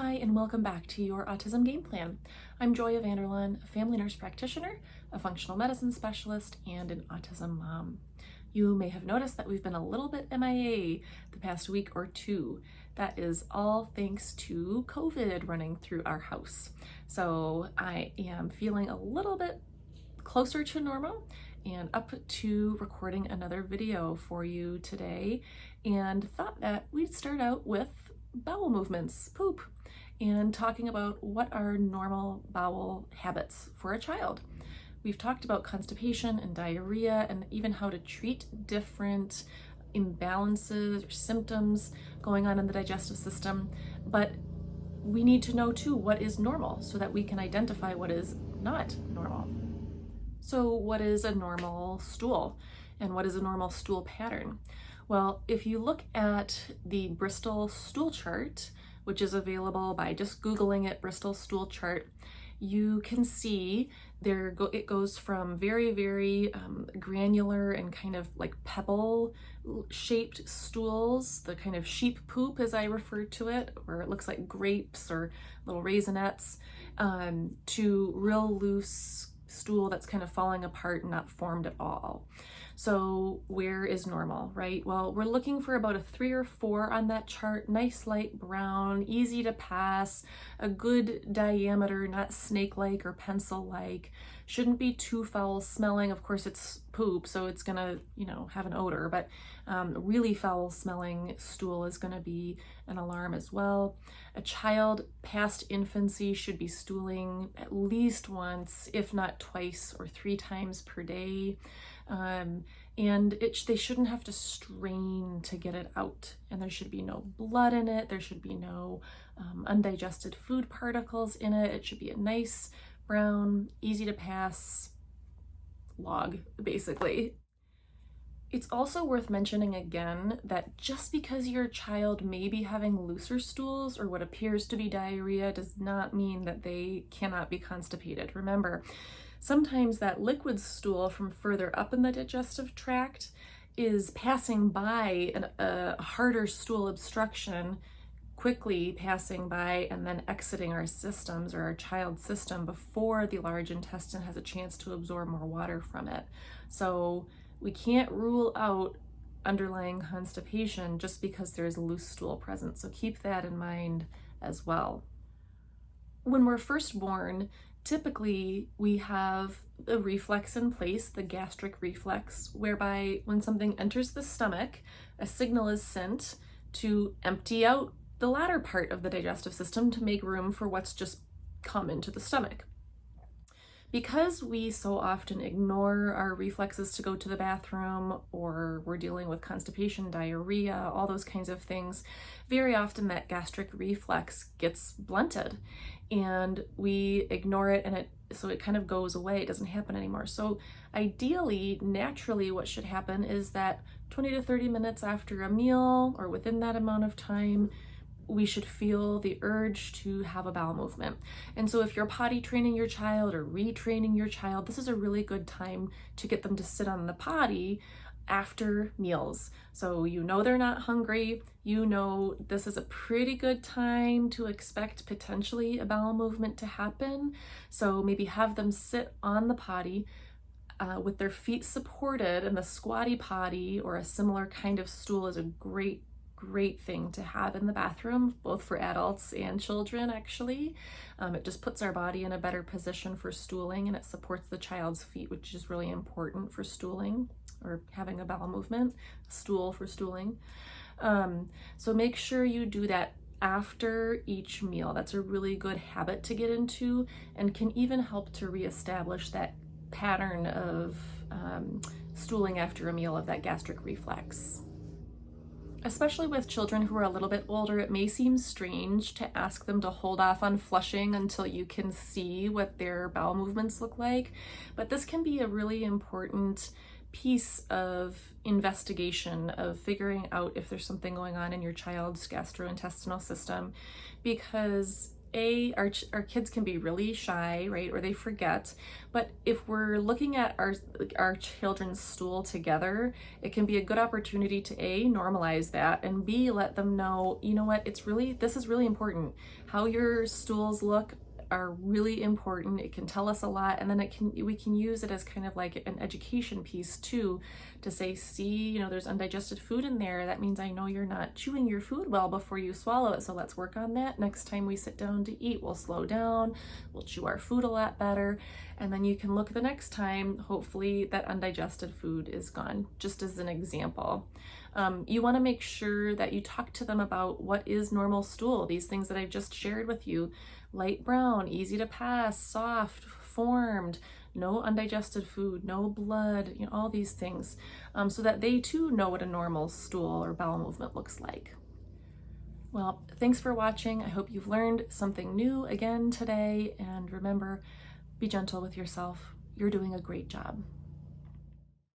Hi, and welcome back to your Autism Game Plan. I'm Joya Vanderlaan, a family nurse practitioner, a functional medicine specialist, and an autism mom. You may have noticed that we've been a little bit MIA the past week or two. That is all thanks to COVID running through our house. So I am feeling a little bit closer to normal and up to recording another video for you today, and thought that we'd start out with bowel movements, poop, and talking about what are normal bowel habits for a child. We've talked about constipation and diarrhea and even how to treat different imbalances or symptoms going on in the digestive system, but we need to know too what is normal so that we can identify what is not normal. So what is a normal stool and what is a normal stool pattern? Well, if you look at the Bristol stool chart, which is available by just Googling it, Bristol stool chart, you can see it goes from very granular and kind of like pebble shaped stools, the kind of sheep poop as I refer to it, where it looks like grapes or little raisinets, to real loose stool that's kind of falling apart and not formed at all. So where is normal, right? Well, we're looking for about a 3 or 4 on that chart, nice light brown, easy to pass, a good diameter, not snake-like or pencil-like, shouldn't be too foul smelling. Of course, it's poop, so it's gonna, have an odor, but really foul smelling stool is gonna be an alarm as well. A child past infancy should be stooling at least once, if not twice or 3 times per day. And they shouldn't have to strain to get it out, and there should be no blood in it. There should be no undigested food particles in it. It should be a nice brown, easy to pass log, basically. It's also worth mentioning again that just because your child may be having looser stools or what appears to be diarrhea does not mean that they cannot be constipated. Remember, sometimes that liquid stool from further up in the digestive tract is passing by a harder stool obstruction, quickly passing by and then exiting our systems or our child's system before the large intestine has a chance to absorb more water from it. So we can't rule out underlying constipation just because there's loose stool present. So keep that in mind as well. When we're first born, typically we have the reflex in place, the gastric reflex, whereby when something enters the stomach, a signal is sent to empty out the latter part of the digestive system to make room for what's just come into the stomach. Because we so often ignore our reflexes to go to the bathroom, or we're dealing with constipation, diarrhea, all those kinds of things, very often that gastric reflex gets blunted and we ignore it, and so it kind of goes away. It doesn't happen anymore. So ideally, naturally, what should happen is that 20 to 30 minutes after a meal or within that amount of time, we should feel the urge to have a bowel movement. And so if you're potty training your child or retraining your child, this is a really good time to get them to sit on the potty after meals. So they're not hungry, this is a pretty good time to expect potentially a bowel movement to happen. So maybe have them sit on the potty with their feet supported, and the squatty potty or a similar kind of stool is a great thing to have in the bathroom, both for adults and children, actually. It just puts our body in a better position for stooling, and it supports the child's feet, which is really important for stooling or having a bowel movement, stool for stooling. So make sure you do that after each meal. That's a really good habit to get into and can even help to reestablish that pattern of stooling after a meal, of that gastric reflex. Especially with children who are a little bit older, it may seem strange to ask them to hold off on flushing until you can see what their bowel movements look like, but this can be a really important piece of investigation of figuring out if there's something going on in your child's gastrointestinal system, because our kids can be really shy, right? Or they forget. But if we're looking at our children's stool together, it can be a good opportunity to A, normalize that, and B, let them know, you know what, this is really important. How your stools look are really important. It can tell us a lot, and then we can use it as kind of like an education piece too, to say, see, there's undigested food in there. That means I know you're not chewing your food well before you swallow it. So let's work on that. Next time we sit down to eat, we'll slow down, we'll chew our food a lot better. And then you can look the next time, hopefully that undigested food is gone, just as an example. You want to make sure that you talk to them about what is normal stool, these things that I've just shared with you: light brown, easy to pass, soft, formed, no undigested food, no blood, all these things, so that they too know what a normal stool or bowel movement looks like. Well, thanks for watching. I hope you've learned something new again today, and remember, be gentle with yourself. You're doing a great job.